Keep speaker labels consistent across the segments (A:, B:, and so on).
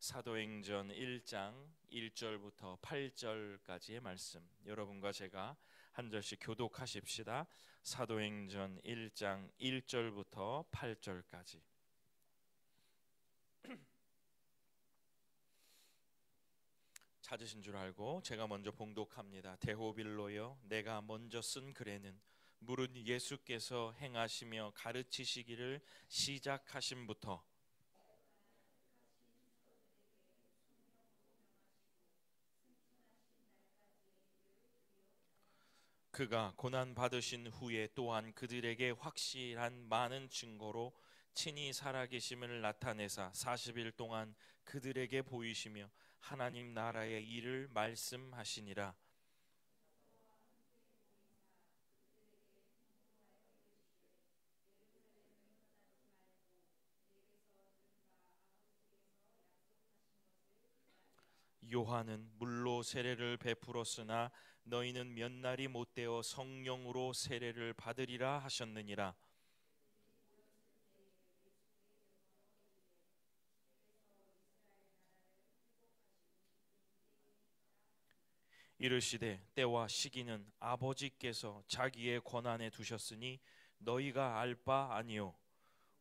A: 사도행전 1장 1절부터 8절까지의 말씀, 여러분과 제가 한 절씩 교독하십시다. 사도행전 1장 1절부터 8절까지. 찾으신 줄 알고 제가 먼저 봉독합니다. 데호빌로여, 내가 먼저 쓴 글에는 물은 예수께서 행하시며 가르치시기를 시작하심부터 그가 고난 받으신 후에 또한 그들에게 확실한 많은 증거로 친히 살아계심을 나타내사 40일 동안 그들에게 보이시며 하나님 나라의 일을 말씀하시니라. 요한은 물로 세례를 베풀었으나 너희는 몇 날이 못되어 성령으로 세례를 받으리라 하셨느니라. 이르시되 때와 시기는 아버지께서 자기의 권한에 두셨으니 너희가 알 바 아니요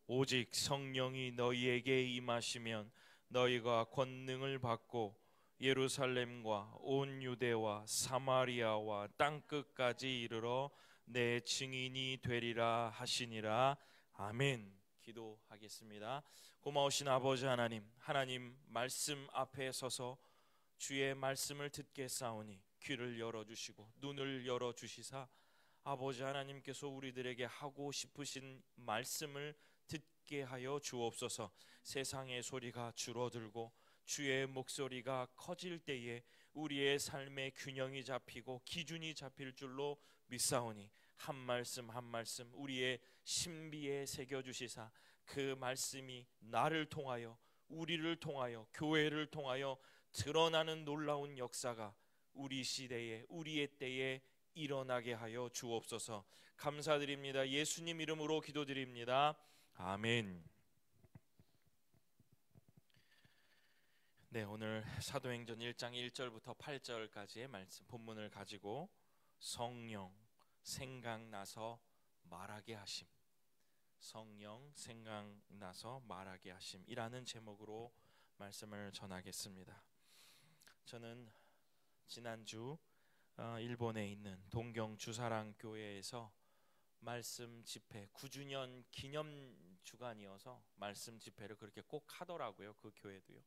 A: 오직 성령이 너희에게 임하시면 너희가 권능을 받고 예루살렘과 온 유대와 사마리아와 땅끝까지 이르러 내 증인이 되리라 하시니라. 아멘. 기도하겠습니다. 고마우신 아버지 하나님, 하나님 말씀 앞에 서서 주의 말씀을 듣게 싸우니 귀를 열어주시고 눈을 열어주시사 아버지 하나님께서 우리들에게 하고 싶으신 말씀을 듣게 하여 주옵소서. 세상의 소리가 줄어들고 주의 목소리가 커질 때에 우리의 삶의 균형이 잡히고 기준이 잡힐 줄로 믿사오니 한 말씀 한 말씀 우리의 신비에 새겨주시사 그 말씀이 나를 통하여 우리를 통하여 교회를 통하여 드러나는 놀라운 역사가 우리 시대에 우리의 때에 일어나게 하여 주옵소서. 감사드립니다. 예수님 이름으로 기도드립니다. 아멘. 네, 오늘 사도행전 1장 1절부터 8절까지의 말씀 본문을 가지고 성령 생각나서 말하게 하심, 성령 생각나서 말하게 하심이라는 제목으로 말씀을 전하겠습니다. 저는 지난주 일본에 있는 동경 주사랑 교회에서 말씀 집회 9주년 기념 주간이어서 말씀 집회를 그렇게 꼭 하더라고요. 그 교회도요.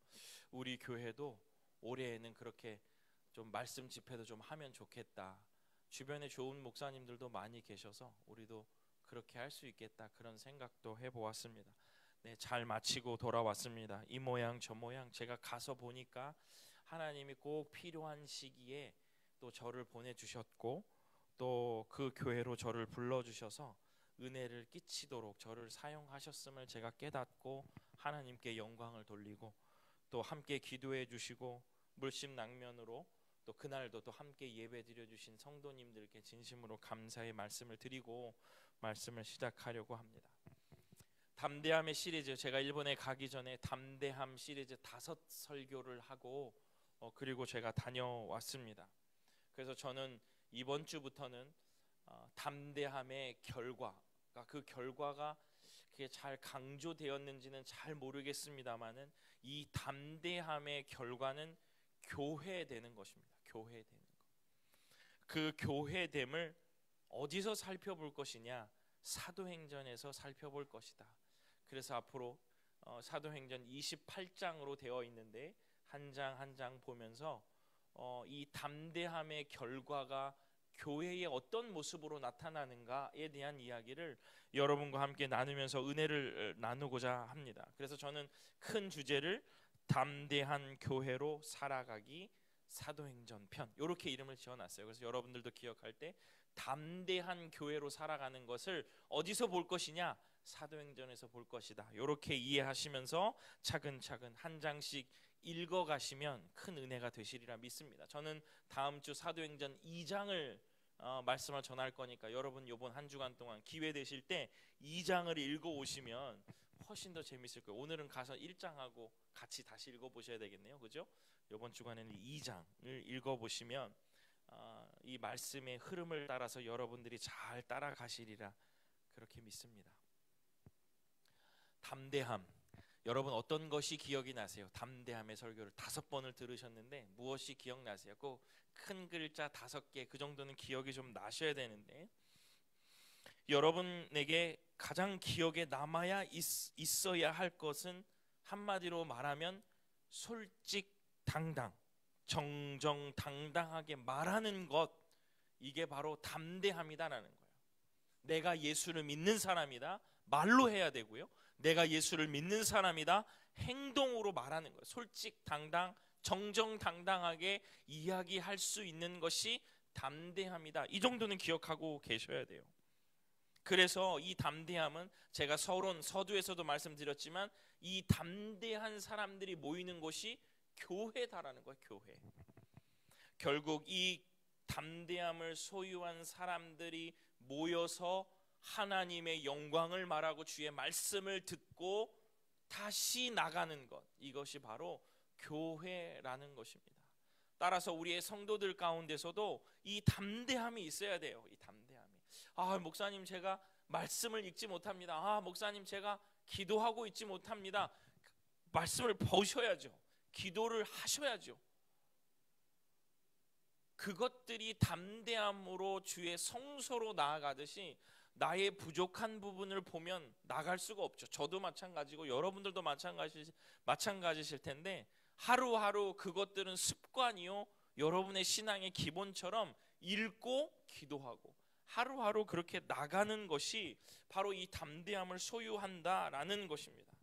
A: 우리 교회도 올해에는 그렇게 좀 말씀 집회도 좀 하면 좋겠다. 주변에 좋은 목사님들도 많이 계셔서 우리도 그렇게 할 수 있겠다, 그런 생각도 해보았습니다. 네, 잘 마치고 돌아왔습니다. 이 모양 저 모양 제가 가서 보니까 하나님이 꼭 필요한 시기에 또 저를 보내주셨고 또 그 교회로 저를 불러주셔서 은혜를 끼치도록 저를 사용하셨음을 제가 깨닫고 하나님께 영광을 돌리고 또 함께 기도해 주시고 물심낭면으로 또 그날도 또 함께 예배 드려주신 성도님들께 진심으로 감사의 말씀을 드리고 말씀을 시작하려고 합니다. 담대함의 시리즈, 제가 일본에 가기 전에 담대함 시리즈 5 설교를 하고 그리고 제가 다녀왔습니다. 그래서 저는 이번 주부터는 담대함의 결과가, 그 결과가 그게 잘 강조되었는지는 잘 모르겠습니다만은 이 담대함의 결과는 교회되는 것입니다. 교회되는 것. 그 교회됨을 어디서 살펴볼 것이냐? 사도행전에서 살펴볼 것이다. 그래서 앞으로 사도행전 28장으로 되어 있는데 한 장 한 장 보면서 이 담대함의 결과가 교회의 어떤 모습으로 나타나는가에 대한 이야기를 여러분과 함께 나누면서 은혜를 나누고자 합니다. 그래서 저는 큰 주제를 담대한 교회로 살아가기 사도행전 편, 이렇게 이름을 지어놨어요. 그래서 여러분들도 기억할 때 담대한 교회로 살아가는 것을 어디서 볼 것이냐? 사도행전에서 볼 것이다. 이렇게 이해하시면서 차근차근 한 장씩 읽어가시면 큰 은혜가 되시리라 믿습니다. 저는 다음 주 사도행전 2장을 말씀을 전할 거니까 여러분 이번 한 주간 동안 기회 되실 때 2장을 읽어오시면 훨씬 더 재밌을 거예요. 오늘은 가서 1장하고 같이 다시 읽어보셔야 되겠네요. 그죠? 이번 주간에는 2장을 읽어보시면 이 말씀의 흐름을 따라서 여러분들이 잘 따라가시리라 그렇게 믿습니다. 담대함, 여러분 어떤 것이 기억이 나세요? 담대함의 설교를 5번을 들으셨는데 무엇이 기억나세요? 꼭 큰 글자 5개 그 정도는 기억이 좀 나셔야 되는데, 여러분에게 가장 기억에 남아야 있어야 할 것은 한마디로 말하면 솔직당당, 정정당당하게 말하는 것, 이게 바로 담대함이다라는 거예요. 내가 예수를 믿는 사람이다, 말로 해야 되고요. 내가 예수를 믿는 사람이다, 행동으로 말하는 거예요. 솔직당당, 정정당당하게 이야기할 수 있는 것이 담대함이다. 이 정도는 기억하고 계셔야 돼요. 그래서 이 담대함은 제가 서두에서도 말씀드렸지만 이 담대한 사람들이 모이는 곳이 교회다라는 거예요. 교회. 결국 이 담대함을 소유한 사람들이 모여서 하나님의 영광을 말하고 주의 말씀을 듣고 다시 나가는 것, 이것이 바로 교회라는 것입니다. 따라서 우리의 성도들 가운데서도 이 담대함이 있어야 돼요. 이 담대함이. 목사님 제가 말씀을 읽지 못합니다. 목사님 제가 기도하고 있지 못합니다. 말씀을 보셔야죠. 기도를 하셔야죠. 그것들이 담대함으로 주의 성소로 나아가듯이 나의 부족한 부분을 보면 나갈 수가 없죠. 저도 마찬가지고 여러분들도 마찬가지실 텐데, 하루하루 그것들은 습관이요, 여러분의 신앙의 기본처럼 읽고 기도하고 하루하루 그렇게 나가는 것이 바로 이 담대함을 소유한다라는 것입니다.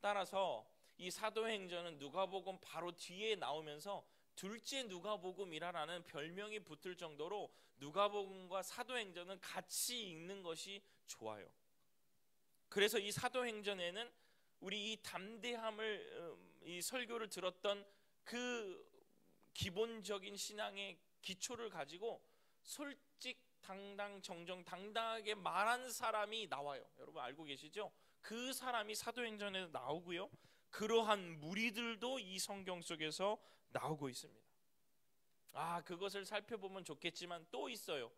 A: 따라서 이 사도행전은 누가복음 바로 뒤에 나오면서 둘째 누가복음이라는 별명이 붙을 정도로 누가복음과 사도행전은 같이 읽는 것이 좋아요. 그래서 이 사도행전에는 우리 이 담대함을 이 설교를 들었던 그 기본적인 신앙의 기초를 가지고 솔직당당 정정당당하게 말한 사람이 나와요. 여러분 알고 계시죠? 그 사람이 사도행전에 나오고요, 그러한 무리들도 이 성경 속에서 나오고 있습니다. 그것을 살펴보면 좋겠지만 또 있어요.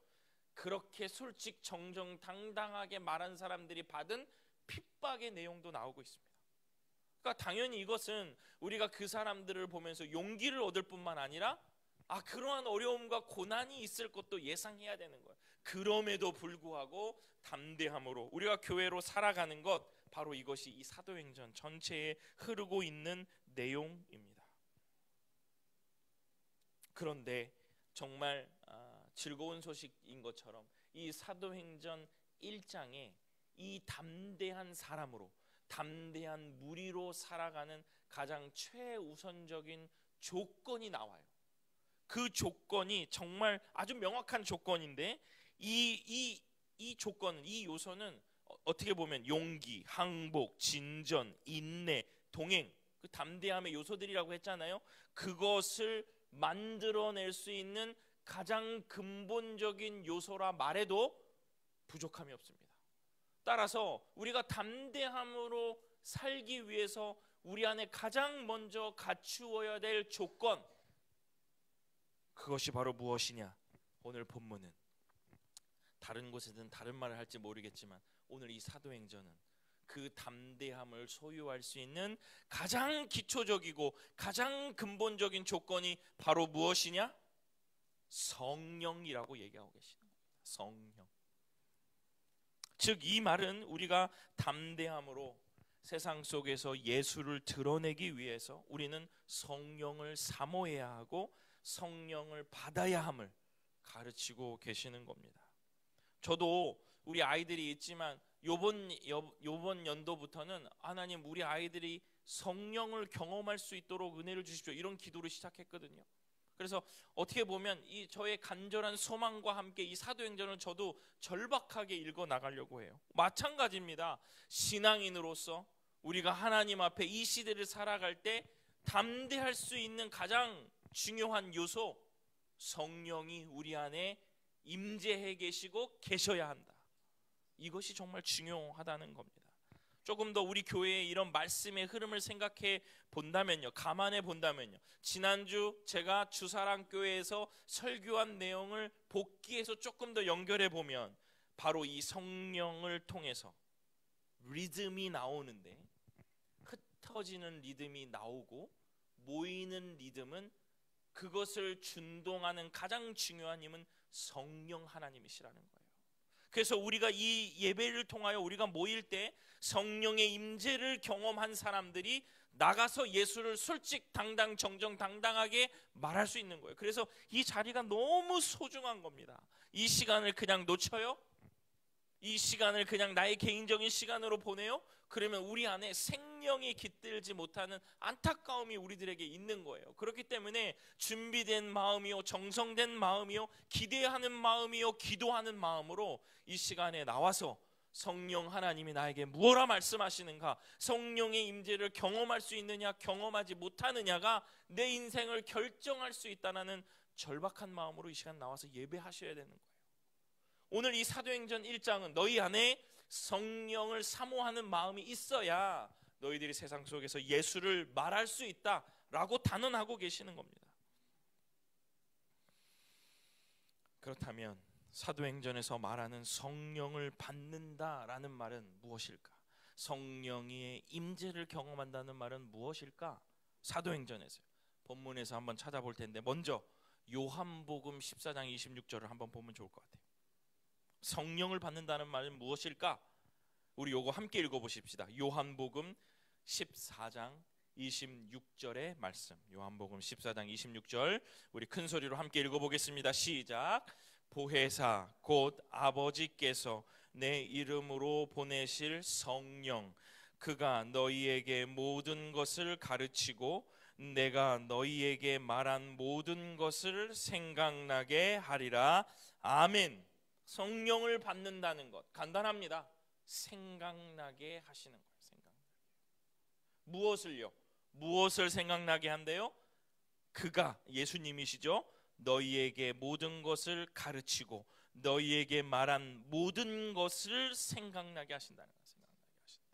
A: 그렇게 솔직 정정당당하게 말한 사람들이 받은 핍박의 내용도 나오고 있습니다. 그러니까 당연히 이것은 우리가 그 사람들을 보면서 용기를 얻을 뿐만 아니라 그러한 어려움과 고난이 있을 것도 예상해야 되는 거예요. 그럼에도 불구하고 담대함으로 우리가 교회로 살아가는 것, 바로 이것이 이 사도행전 전체에 흐르고 있는 내용입니다. 그런데 정말 즐거운 소식인 것처럼 이 사도행전 1장에 이 담대한 사람으로, 담대한 무리로 살아가는 가장 최우선적인 조건이 나와요. 그 조건이 정말 아주 명확한 조건인데, 이 조건은, 이 요소는 어떻게 보면 용기, 항복, 진전, 인내, 동행, 그 담대함의 요소들이라고 했잖아요. 그것을 만들어낼 수 있는 가장 근본적인 요소라 말해도 부족함이 없습니다. 따라서 우리가 담대함으로 살기 위해서 우리 안에 가장 먼저 갖추어야 될 조건, 그것이 바로 무엇이냐? 오늘 본문은 다른 곳에든 다른 말을 할지 모르겠지만 오늘 이 사도행전은 그 담대함을 소유할 수 있는 가장 기초적이고 가장 근본적인 조건이 바로 무엇이냐? 성령이라고 얘기하고 계시는 겁니다. 성령. 즉 이 말은 우리가 담대함으로 세상 속에서 예수를 드러내기 위해서 우리는 성령을 사모해야 하고 성령을 받아야 함을 가르치고 계시는 겁니다. 저도 우리 아이들이 있지만 요번 연도부터는 하나님, 우리 아이들이 성령을 경험할 수 있도록 은혜를 주십시오, 이런 기도를 시작했거든요. 그래서 어떻게 보면 이 저의 간절한 소망과 함께 이 사도행전을 저도 절박하게 읽어 나가려고 해요. 마찬가지입니다. 신앙인으로서 우리가 하나님 앞에 이 시대를 살아갈 때 담대할 수 있는 가장 중요한 요소, 성령이 우리 안에 임재해 계시고 계셔야 한다. 이것이 정말 중요하다는 겁니다. 조금 더 우리 교회의 이런 말씀의 흐름을 생각해 본다면요, 감안해 본다면요, 지난주 제가 주사랑교회에서 설교한 내용을 복기해서 조금 더 연결해 보면 바로 이 성령을 통해서 리듬이 나오는데, 흩어지는 리듬이 나오고 모이는 리듬은, 그것을 준동하는 가장 중요한 힘은 성령 하나님이시라는 거예요. 그래서 우리가 이 예배를 통하여 우리가 모일 때 성령의 임재를 경험한 사람들이 나가서 예수를 솔직당당 정정당당하게 말할 수 있는 거예요. 그래서 이 자리가 너무 소중한 겁니다. 이 시간을 그냥 놓쳐요? 이 시간을 그냥 나의 개인적인 시간으로 보내요? 그러면 우리 안에 생명이 깃들지 못하는 안타까움이 우리들에게 있는 거예요. 그렇기 때문에 준비된 마음이요, 정성된 마음이요, 기대하는 마음이요, 기도하는 마음으로 이 시간에 나와서 성령 하나님이 나에게 무엇라 말씀하시는가, 성령의 임재를 경험할 수 있느냐 경험하지 못하느냐가 내 인생을 결정할 수 있다는 절박한 마음으로 이 시간 나와서 예배하셔야 되는 거예요. 오늘 이 사도행전 1장은 너희 안에 성령을 사모하는 마음이 있어야 너희들이 세상 속에서 예수를 말할 수 있다라고 단언하고 계시는 겁니다. 그렇다면 사도행전에서 말하는 성령을 받는다라는 말은 무엇일까? 성령의 임재를 경험한다는 말은 무엇일까? 사도행전에서 본문에서 한번 찾아볼 텐데, 먼저 요한복음 14장 26절을 한번 보면 좋을 것 같아요. 성령을 받는다는 말은 무엇일까? 우리 요거 함께 읽어보십시다. 요한복음 14장 26절의 말씀, 요한복음 14장 26절 우리 큰 소리로 함께 읽어보겠습니다. 시작. 보혜사 곧 아버지께서 내 이름으로 보내실 성령, 그가 너희에게 모든 것을 가르치고 내가 너희에게 말한 모든 것을 생각나게 하리라. 아멘. 성령을 받는다는 것 간단합니다. 생각나게 하시는 거예요. 생각나게. 무엇을요? 무엇을 생각나게 한대요? 그가, 예수님이시죠, 너희에게 모든 것을 가르치고 너희에게 말한 모든 것을 생각나게 하신다는 거예요. 생각나게 하신다.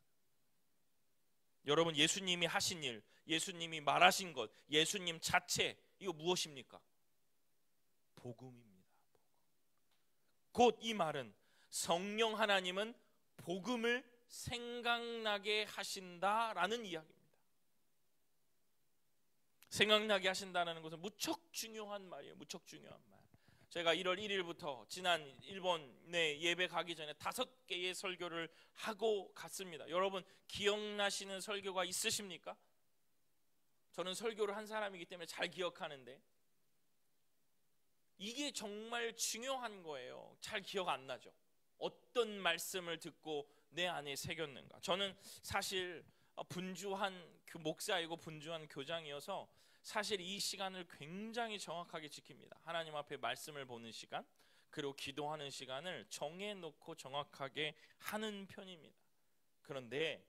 A: 여러분, 예수님이 하신 일, 예수님이 말하신 것, 예수님 자체, 이거 무엇입니까? 복음입니다. 곧 이 말은 성령 하나님은 복음을 생각나게 하신다라는 이야기입니다. 생각나게 하신다는 것은 무척 중요한 말이에요. 무척 중요한 말. 제가 1월 1일부터 지난 일본에 예배 가기 전에 5개의 설교를 하고 갔습니다. 여러분, 기억나시는 설교가 있으십니까? 저는 설교를 한 사람이기 때문에 잘 기억하는데, 이게 정말 중요한 거예요. 잘 기억 안 나죠? 어떤 말씀을 듣고 내 안에 새겼는가. 저는 사실 분주한 목사이고 분주한 교장이어서 사실 이 시간을 굉장히 정확하게 지킵니다. 하나님 앞에 말씀을 보는 시간, 그리고 기도하는 시간을 정해놓고 정확하게 하는 편입니다. 그런데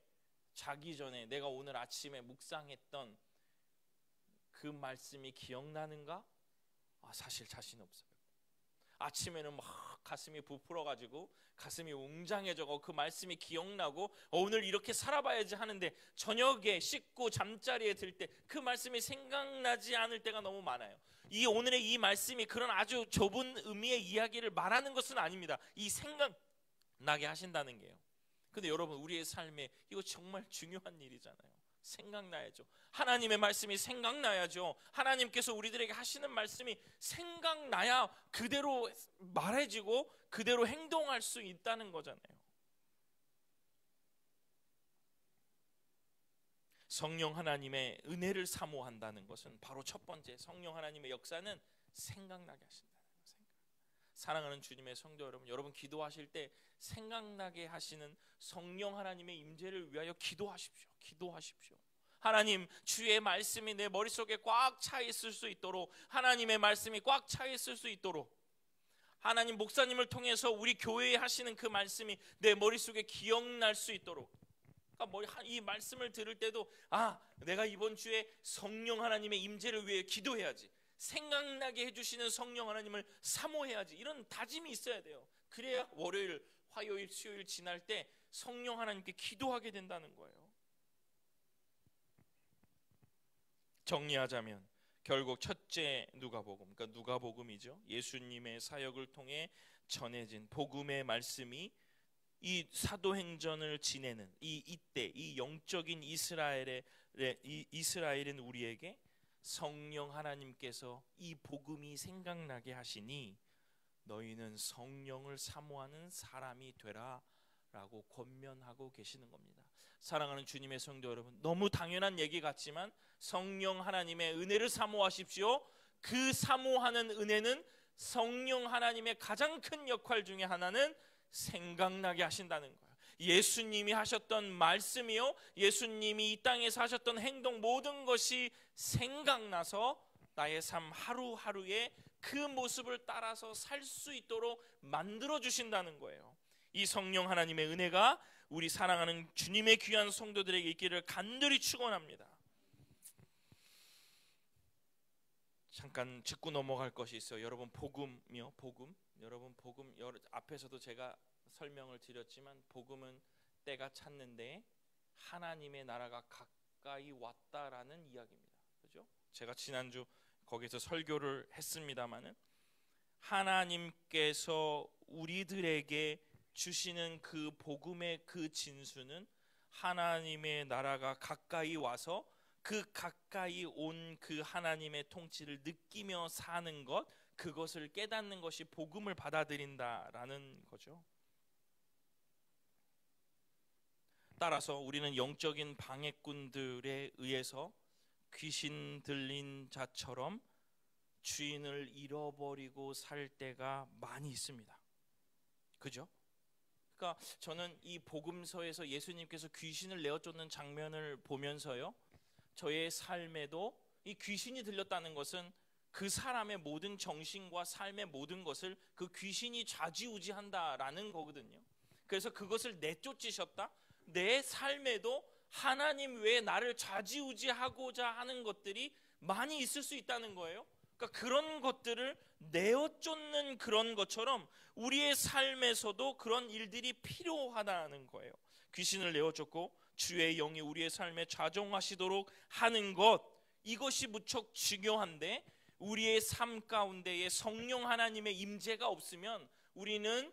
A: 자기 전에 내가 오늘 아침에 묵상했던 그 말씀이 기억나는가? 사실 자신 없어요. 아침에는 막 가슴이 부풀어가지고 가슴이 웅장해져고 그 말씀이 기억나고 오늘 이렇게 살아봐야지 하는데, 저녁에 씻고 잠자리에 들 때 그 말씀이 생각나지 않을 때가 너무 많아요. 이 오늘의 이 말씀이 그런 아주 좁은 의미의 이야기를 말하는 것은 아닙니다. 이 생각나게 하신다는 게요. 근데 여러분, 우리의 삶에 이거 정말 중요한 일이잖아요. 생각나야죠. 하나님의 말씀이 생각나야죠. 하나님께서 우리들에게 하시는 말씀이 생각나야 그대로 말해지고 그대로 행동할 수 있다는 거잖아요. 성령 하나님의 은혜를 사모한다는 것은 바로 첫 번째, 성령 하나님의 역사는 생각나게 하신다는 거예요. 사랑하는 주님의 성도 여러분, 여러분 기도하실 때 생각나게 하시는 성령 하나님의 임재를 위하여 기도하십시오. 기도하십시오. 하나님, 주의 말씀이 내 머릿속에 꽉 차 있을 수 있도록, 하나님의 말씀이 꽉 차 있을 수 있도록, 하나님 목사님을 통해서 우리 교회에 하시는 그 말씀이 내 머릿속에 기억날 수 있도록. 그러니까 이 말씀을 들을 때도 내가 이번 주에 성령 하나님의 임재를 위해 기도해야지, 생각나게 해주시는 성령 하나님을 사모해야지, 이런 다짐이 있어야 돼요. 그래야 월요일, 화요일, 수요일 지날 때 성령 하나님께 기도하게 된다는 거예요. 정리하자면 결국 첫째 누가복음, 그러니까 누가복음이죠. 예수님의 사역을 통해 전해진 복음의 말씀이 이 사도행전을 지내는 이때 이 영적인 이스라엘인 우리에게 성령 하나님께서 이 복음이 생각나게 하시니 너희는 성령을 사모하는 사람이 되라 라고 권면하고 계시는 겁니다. 사랑하는 주님의 성도 여러분, 너무 당연한 얘기 같지만 성령 하나님의 은혜를 사모하십시오. 그 사모하는 은혜는 성령 하나님의 가장 큰 역할 중에 하나는 생각나게 하신다는 거예요. 예수님이 하셨던 말씀이요, 예수님이 이 땅에서 하셨던 행동, 모든 것이 생각나서 나의 삶 하루하루에 그 모습을 따라서 살 수 있도록 만들어 주신다는 거예요. 이 성령 하나님의 은혜가 우리 사랑하는 주님의 귀한 성도들에게 있기를 간절히 축원합니다. 잠깐 짚고 넘어갈 것이 있어요. 여러분, 복음이요, 복음. 여러분, 복음 앞에서도 제가 설명을 드렸지만 복음은 때가 찼는데 하나님의 나라가 가까이 왔다라는 이야기입니다. 그죠? 제가 지난주 거기서 설교를 했습니다마는 하나님께서 우리들에게 주시는 그 복음의 그 진수는 하나님의 나라가 가까이 와서 그 가까이 온 그 하나님의 통치를 느끼며 사는 것, 그것을 깨닫는 것이 복음을 받아들인다라는 거죠. 따라서 우리는 영적인 방해꾼들에 의해서 귀신 들린 자처럼 주인을 잃어버리고 살 때가 많이 있습니다. 그죠? 그러니까 저는 이 복음서에서 예수님께서 귀신을 내어쫓는 장면을 보면서요, 저의 삶에도 이 귀신이 들렸다는 것은 그 사람의 모든 정신과 삶의 모든 것을 그 귀신이 좌지우지한다라는 거거든요. 그래서 그것을 내쫓으셨다. 내 삶에도 하나님 외에 나를 좌지우지하고자 하는 것들이 많이 있을 수 있다는 거예요. 그러니까 그런 것들을 내어쫓는 그런 것처럼 우리의 삶에서도 그런 일들이 필요하다는 거예요. 귀신을 내어쫓고 주의 영이 우리의 삶에 좌정하시도록 하는 것, 이것이 무척 중요한데 우리의 삶 가운데에 성령 하나님의 임재가 없으면 우리는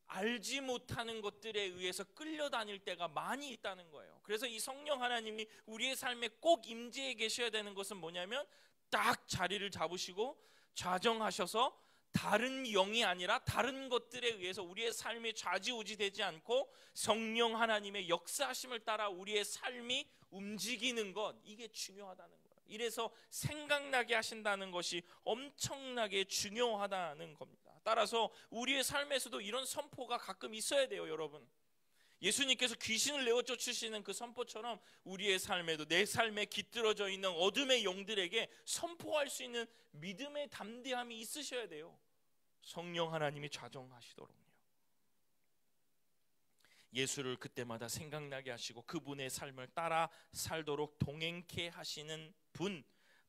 A: 알지 못하는 것들에 의해서 끌려다닐 때가 많이 있다는 거예요. 그래서 이 성령 하나님이 우리의 삶에 꼭 임재해 계셔야 되는 것은 뭐냐면 딱 자리를 잡으시고 좌정하셔서 다른 영이 아니라 다른 것들에 의해서 우리의 삶이 좌지우지되지 않고 성령 하나님의 역사하심을 따라 우리의 삶이 움직이는 것, 이게 중요하다는 거예요. 이래서 생각나게 하신다는 것이 엄청나게 중요하다는 겁니다. 따라서 우리의 삶에서도 이런 선포가 가끔 있어야 돼요, 여러분. 예수님께서 귀신을 내어쫓으시는 그 선포처럼 우리의 삶에도 내 삶에 깃들어져 있는 어둠의 영들에게 선포할 수 있는 믿음의 담대함이 있으셔야 돼요. 성령 하나님이 좌정하시도록요. 예수를 그때마다 생각나게 하시고 그분의 삶을 따라 살도록 동행케 하시는 분,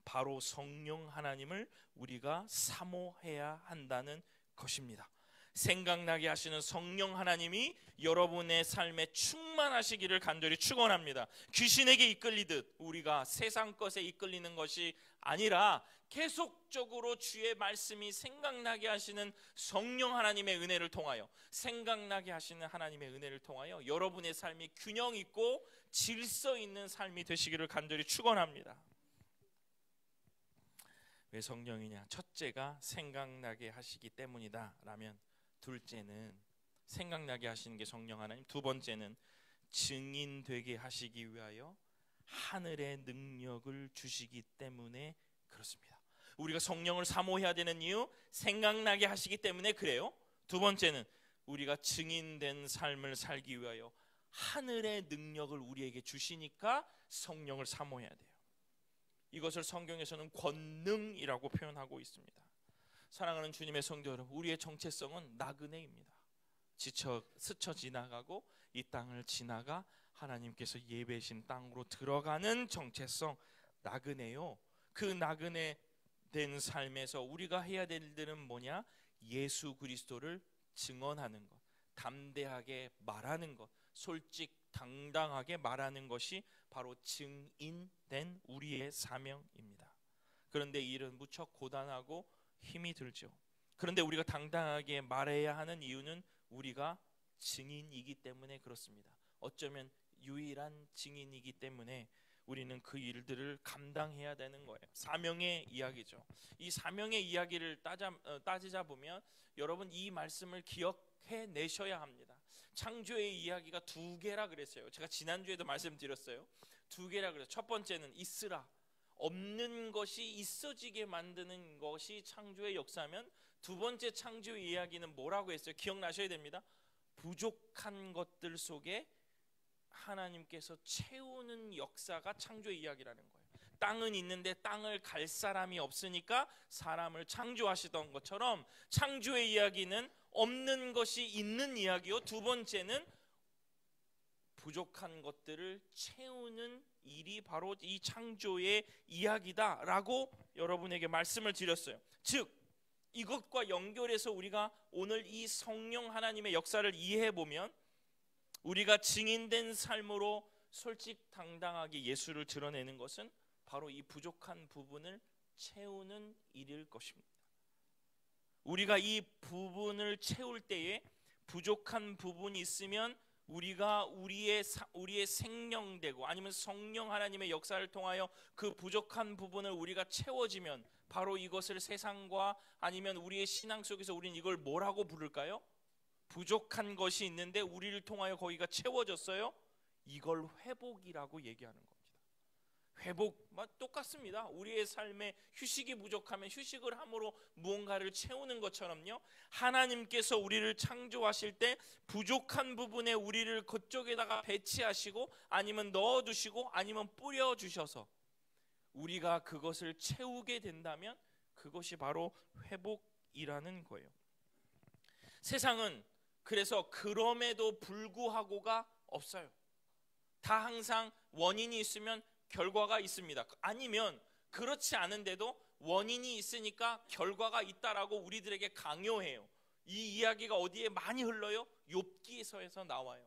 A: 바로 성령 하나님을 우리가 사모해야 한다는 것입니다. 생각나게 하시는 성령 하나님이 여러분의 삶에 충만하시기를 간절히 축원합니다. 귀신에게 이끌리듯 우리가 세상 것에 이끌리는 것이 아니라 계속적으로 주의 말씀이 생각나게 하시는 성령 하나님의 은혜를 통하여, 생각나게 하시는 하나님의 은혜를 통하여 여러분의 삶이 균형 있고 질서 있는 삶이 되시기를 간절히 축원합니다. 왜 성령이냐? 첫째가 생각나게 하시기 때문이다 라면, 둘째는 생각나게 하시는 게 성령 하나님, 두 번째는 증인되게 하시기 위하여 하늘의 능력을 주시기 때문에 그렇습니다. 우리가 성령을 사모해야 되는 이유, 생각나게 하시기 때문에 그래요. 두 번째는 우리가 증인된 삶을 살기 위하여 하늘의 능력을 우리에게 주시니까 성령을 사모해야 돼요. 이것을 성경에서는 권능이라고 표현하고 있습니다. 사랑하는 주님의 성도 여러분, 우리의 정체성은 나그네입니다. 스쳐 지나가고 이 땅을 지나가 하나님께서 예배신 땅으로 들어가는 정체성, 나그네요. 그 나그네 된 삶에서 우리가 해야 될 일들은 뭐냐? 예수 그리스도를 증언하는 것, 담대하게 말하는 것, 솔직 당당하게 말하는 것이 바로 증인된 우리의 사명입니다. 그런데 이 일은 무척 고단하고 힘이 들죠. 그런데 우리가 당당하게 말해야 하는 이유는 우리가 증인이기 때문에 그렇습니다. 어쩌면 유일한 증인이기 때문에 우리는 그 일들을 감당해야 되는 거예요. 사명의 이야기죠. 이 사명의 이야기를 따지자 보면 여러분 이 말씀을 기억해 내셔야 합니다. 창조의 이야기가 두 개라 그랬어요. 제가 지난주에도 말씀드렸어요. 두 개라 그랬어요. 첫 번째는 있으라, 없는 것이 있어지게 만드는 것이 창조의 역사면, 두 번째 창조의 이야기는 뭐라고 했어요? 기억나셔야 됩니다. 부족한 것들 속에 하나님께서 채우는 역사가 창조의 이야기라는 거예요. 땅은 있는데 땅을 갈 사람이 없으니까 사람을 창조하시던 것처럼 창조의 이야기는 없는 것이 있는 이야기요, 두 번째는 부족한 것들을 채우는 일이 바로 이 창조의 이야기다라고 여러분에게 말씀을 드렸어요. 즉 이것과 연결해서 우리가 오늘 이 성령 하나님의 역사를 이해해 보면 우리가 증인된 삶으로 솔직당당하게 예수를 드러내는 것은 바로 이 부족한 부분을 채우는 일일 것입니다. 우리가 이 부분을 채울 때에 부족한 부분이 있으면 우리가 우리의 생명되고 아니면 성령 하나님의 역사를 통하여 그 부족한 부분을 우리가 채워지면 바로 이것을 세상과 아니면 우리의 신앙 속에서 우리는 이걸 뭐라고 부를까요? 부족한 것이 있는데 우리를 통하여 거기가 채워졌어요. 이걸 회복이라고 얘기하는 겁니다. 회복 똑같습니다. 우리의 삶에 휴식이 부족하면 휴식을 함으로 무언가를 채우는 것처럼요, 하나님께서 우리를 창조하실 때 부족한 부분에 우리를 그쪽에다가 배치하시고 아니면 넣어두시고 아니면 뿌려주셔서 우리가 그것을 채우게 된다면 그것이 바로 회복이라는 거예요. 세상은 그래서 그럼에도 불구하고가 없어요. 다 항상 원인이 있으면 결과가 있습니다. 아니면 그렇지 않은데도 원인이 있으니까 결과가 있다라고 우리들에게 강요해요. 이 이야기가 어디에 많이 흘러요? 욥기서에서 나와요.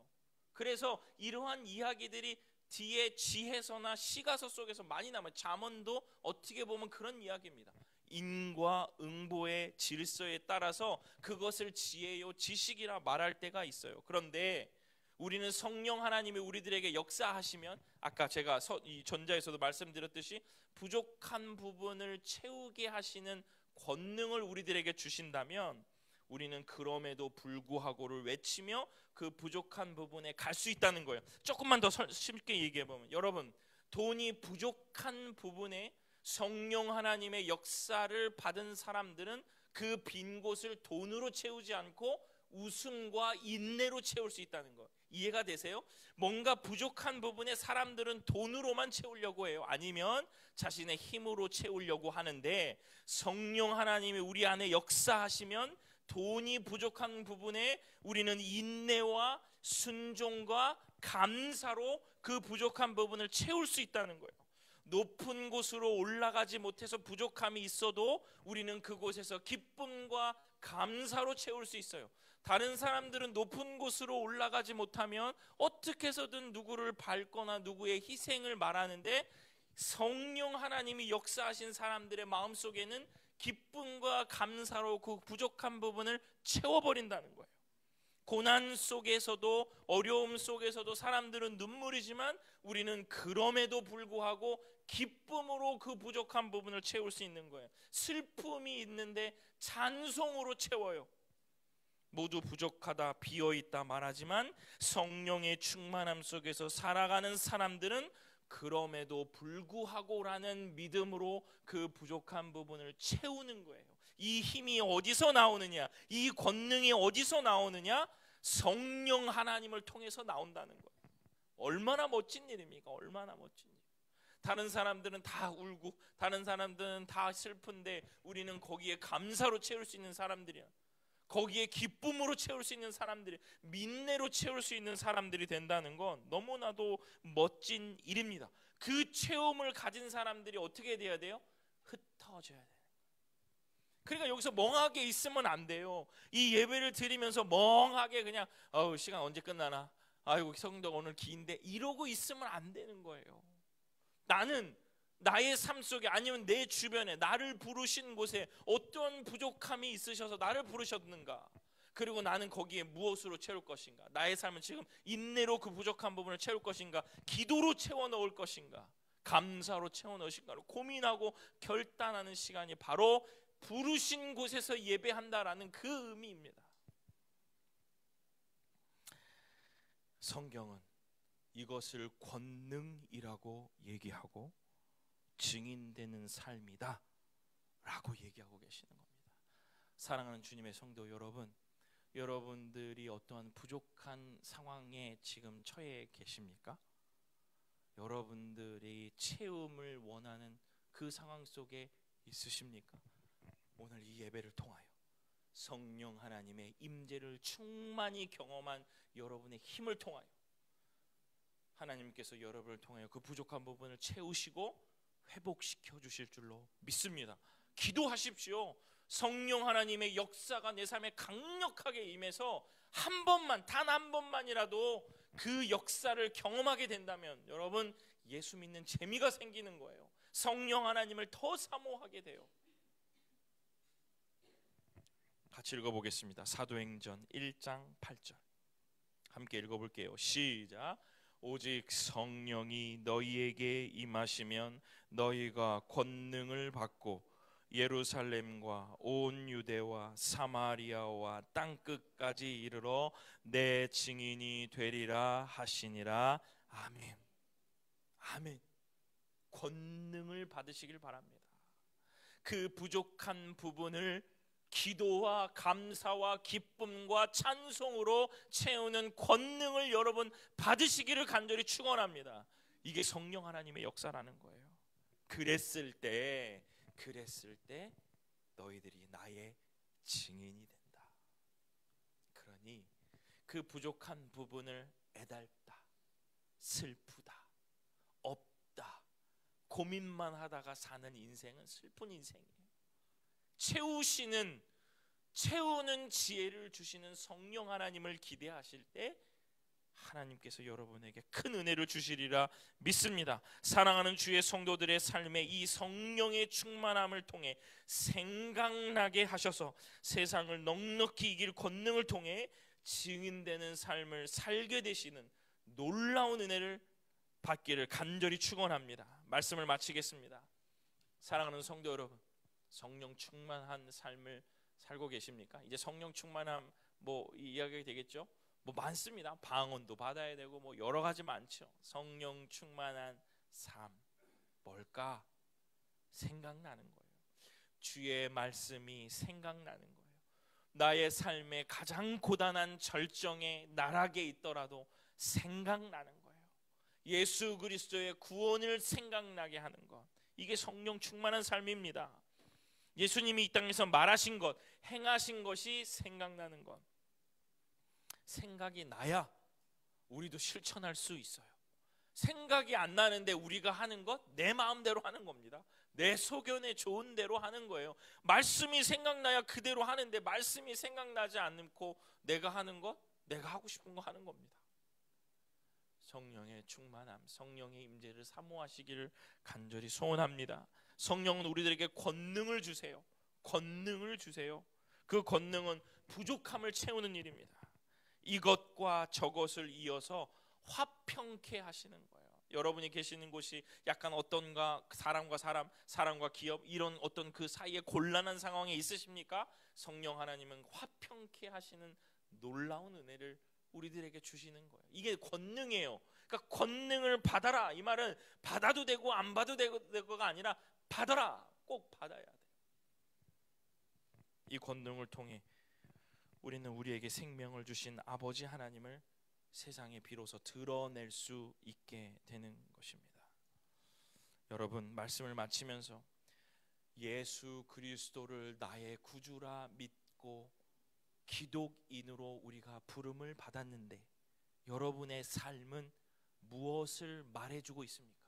A: 그래서 이러한 이야기들이 뒤에 지혜서나 시가서 속에서 많이 남아요. 잠언도 어떻게 보면 그런 이야기입니다. 인과 응보의 질서에 따라서 그것을 지혜요 지식이라 말할 때가 있어요. 그런데 우리는 성령 하나님이 우리들에게 역사하시면 아까 제가 이 전자에서도 말씀드렸듯이 부족한 부분을 채우게 하시는 권능을 우리들에게 주신다면 우리는 그럼에도 불구하고를 외치며 그 부족한 부분에 갈 수 있다는 거예요. 조금만 더 쉽게 얘기해 보면 여러분, 돈이 부족한 부분에 성령 하나님의 역사를 받은 사람들은 그 빈 곳을 돈으로 채우지 않고 웃음과 인내로 채울 수 있다는 거 이해가 되세요? 뭔가 부족한 부분에 사람들은 돈으로만 채우려고 해요. 아니면 자신의 힘으로 채우려고 하는데 성령 하나님이 우리 안에 역사하시면 돈이 부족한 부분에 우리는 인내와 순종과 감사로 그 부족한 부분을 채울 수 있다는 거예요. 높은 곳으로 올라가지 못해서 부족함이 있어도 우리는 그곳에서 기쁨과 감사로 채울 수 있어요. 다른 사람들은 높은 곳으로 올라가지 못하면 어떻게 해서든 누구를 밟거나 누구의 희생을 말하는데 성령 하나님이 역사하신 사람들의 마음속에는 기쁨과 감사로 그 부족한 부분을 채워버린다는 거예요. 고난 속에서도 어려움 속에서도 사람들은 눈물이지만 우리는 그럼에도 불구하고 기쁨으로 그 부족한 부분을 채울 수 있는 거예요. 슬픔이 있는데 찬송으로 채워요. 모두 부족하다 비어있다 말하지만 성령의 충만함 속에서 살아가는 사람들은 그럼에도 불구하고라는 믿음으로 그 부족한 부분을 채우는 거예요. 이 힘이 어디서 나오느냐? 이 권능이 어디서 나오느냐? 성령 하나님을 통해서 나온다는 거예요. 얼마나 멋진 일입니까? 얼마나 멋진 일. 다른 사람들은 다 울고 다른 사람들은 다 슬픈데 우리는 거기에 감사로 채울 수 있는 사람들이야. 거기에 기쁨으로 채울 수 있는 사람들이, 민내로 채울 수 있는 사람들이 된다는 건 너무나도 멋진 일입니다. 그 체험을 가진 사람들이 어떻게 돼야 돼요? 흩어져야 돼요. 그러니까 여기서 멍하게 있으면 안 돼요. 이 예배를 드리면서 멍하게 그냥 시간 언제 끝나나? 아이고 성도 오늘 긴데 이러고 있으면 안 되는 거예요. 나는 나의 삶 속에 아니면 내 주변에 나를 부르신 곳에 어떤 부족함이 있으셔서 나를 부르셨는가, 그리고 나는 거기에 무엇으로 채울 것인가, 나의 삶은 지금 인내로 그 부족한 부분을 채울 것인가, 기도로 채워 넣을 것인가, 감사로 채워 넣으신가를 고민하고 결단하는 시간이 바로 부르신 곳에서 예배한다라는 그 의미입니다. 성경은 이것을 권능이라고 얘기하고 증인되는 삶이다 라고 얘기하고 계시는 겁니다. 사랑하는 주님의 성도 여러분, 여러분들이 어떠한 부족한 상황에 지금 처해 계십니까? 여러분들이 채움을 원하는 그 상황 속에 있으십니까? 오늘 이 예배를 통하여 성령 하나님의 임재를 충만히 경험한 여러분의 힘을 통하여 하나님께서 여러분을 통하여 그 부족한 부분을 채우시고 회복시켜 주실 줄로 믿습니다. 기도하십시오. 성령 하나님의 역사가 내 삶에 강력하게 임해서 한 번만, 단 한 번만이라도 그 역사를 경험하게 된다면 여러분 예수 믿는 재미가 생기는 거예요. 성령 하나님을 더 사모하게 돼요. 같이 읽어보겠습니다. 사도행전 1장 8절 함께 읽어볼게요. 시작. 오직 성령이 너희에게 임하시면 너희가 권능을 받고 예루살렘과 온 유대와 사마리아와 땅끝까지 이르러 내 증인이 되리라 하시니라. 아멘. 아멘. 권능을 받으시길 바랍니다. 그 부족한 부분을 기도와 감사와 기쁨과 찬송으로 채우는 권능을 여러분 받으시기를 간절히 축원합니다. 이게 성령 하나님의 역사라는 거예요. 그랬을 때 너희들이 나의 증인이 된다. 그러니 그 부족한 부분을 애달다, 슬프다, 없다, 고민만 하다가 사는 인생은 슬픈 인생이에요. 채우는 지혜를 주시는 성령 하나님을 기대하실 때 하나님께서 여러분에게 큰 은혜를 주시리라 믿습니다. 사랑하는 주의 성도들의 삶에 이 성령의 충만함을 통해 생각나게 하셔서 세상을 넉넉히 이길 권능을 통해 증인되는 삶을 살게 되시는 놀라운 은혜를 받기를 간절히 축원합니다. 말씀을 마치겠습니다. 사랑하는 성도 여러분, 성령 충만한 삶을 살고 계십니까? 이제 성령 충만함 이야기가 되겠죠? 많습니다. 방언도 받아야 되고 여러 가지 많죠. 성령 충만한 삶 뭘까? 생각나는 거예요. 주의 말씀이 생각나는 거예요. 나의 삶의 가장 고단한 절정의 나락에 있더라도 생각나는 거예요. 예수 그리스도의 구원을 생각나게 하는 것, 이게 성령 충만한 삶입니다. 예수님이 이 땅에서 말하신 것, 행하신 것이 생각나는 것. 생각이 나야 우리도 실천할 수 있어요. 생각이 안 나는데 우리가 하는 것, 내 마음대로 하는 겁니다. 내 소견에 좋은 대로 하는 거예요. 말씀이 생각나야 그대로 하는데 말씀이 생각나지 않고 내가 하는 것, 내가 하고 싶은 거 하는 겁니다. 성령의 충만함, 성령의 임재를 사모하시기를 간절히 소원합니다. 성령은 우리들에게 권능을 주세요. 권능을 주세요. 그 권능은 부족함을 채우는 일입니다. 이것과 저것을 이어서 화평케 하시는 거예요. 여러분이 계시는 곳이 약간 어떤가, 사람과 사람, 사람과 기업, 이런 어떤 그 사이에 곤란한 상황에 있으십니까? 성령 하나님은 화평케 하시는 놀라운 은혜를 우리들에게 주시는 거예요. 이게 권능이에요. 그러니까 권능을 받아라, 이 말은 받아도 되고 안 받아도 되고가 아니라 받아라, 꼭 받아야 돼요. 이 권능을 통해 우리는 우리에게 생명을 주신 아버지 하나님을 세상에 비로소 드러낼 수 있게 되는 것입니다. 여러분, 말씀을 마치면서 예수 그리스도를 나의 구주라 믿고 기독인으로 우리가 부름을 받았는데 여러분의 삶은 무엇을 말해주고 있습니까?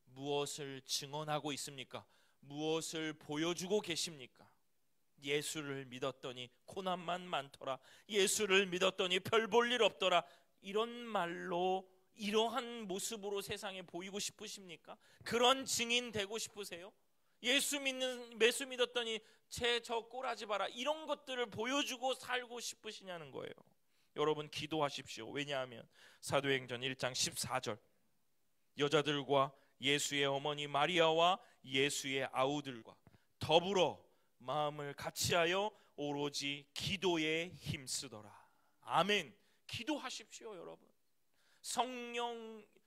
A: 무엇을 증언하고 있습니까? 무엇을 보여주고 계십니까? 예수를 믿었더니 고난만 많더라, 예수를 믿었더니 별 볼 일 없더라, 이런 말로 이러한 모습으로 세상에 보이고 싶으십니까? 그런 증인 되고 싶으세요? 예수 믿었더니 저 꼬라지 봐라, 이런 것들을 보여주고 살고 싶으시냐는 거예요. 여러분 기도하십시오. 왜냐하면 사도행전 1장 14절 여자들과 예수의 어머니 마리아와 예수의 아우들과 더불어 마음을 같이하여 오로지 기도에 힘쓰더라. 아멘. 기도하십시오. 여러분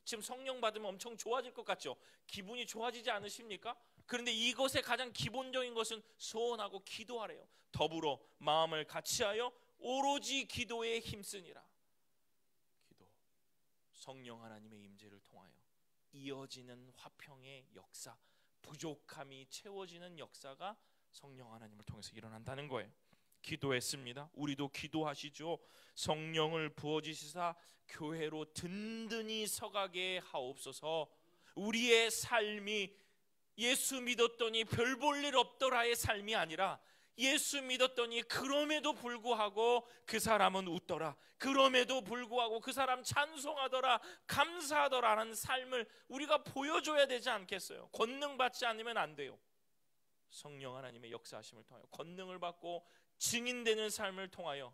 A: 지금 성령 받으면 엄청 좋아질 것 같죠? 기분이 좋아지지 않으십니까? 그런데 이것의 가장 기본적인 것은 소원하고 기도하래요. 더불어 마음을 같이하여 오로지 기도에 힘쓰니라. 기도, 성령 하나님의 임재를 통하여 이어지는 화평의 역사, 부족함이 채워지는 역사가 성령 하나님을 통해서 일어난다는 거예요. 기도했습니다. 우리도 기도하시죠. 성령을 부어주시사 교회로 든든히 서가게 하옵소서. 우리의 삶이 예수 믿었더니 별 볼 일 없더라의 삶이 아니라 예수 믿었더니 그럼에도 불구하고 그 사람은 웃더라, 그럼에도 불구하고 그 사람 찬송하더라, 감사하더라라는 삶을 우리가 보여줘야 되지 않겠어요? 권능 받지 않으면 안 돼요. 성령 하나님의 역사하심을 통하여 권능을 받고 증인되는 삶을 통하여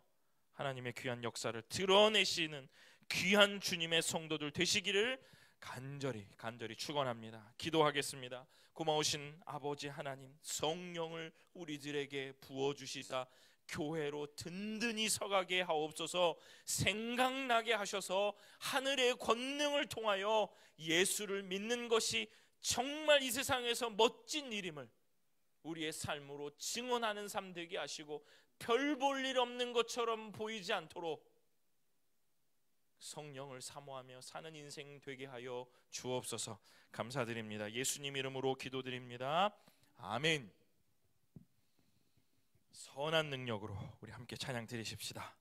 A: 하나님의 귀한 역사를 드러내시는 귀한 주님의 성도들 되시기를 간절히 축원합니다. 기도하겠습니다. 고마우신 아버지 하나님, 성령을 우리들에게 부어주시사 교회로 든든히 서가게 하옵소서. 생각나게 하셔서 하늘의 권능을 통하여 예수를 믿는 것이 정말 이 세상에서 멋진 일임을 우리의 삶으로 증언하는 삶 되게 하시고 별 볼 일 없는 것처럼 보이지 않도록 성령을 사모하며 사는 인생 되게 하여 주옵소서. 감사드립니다. 예수님 이름으로 기도드립니다. 아멘. 선한 능력으로 우리 함께 찬양 드리십시다.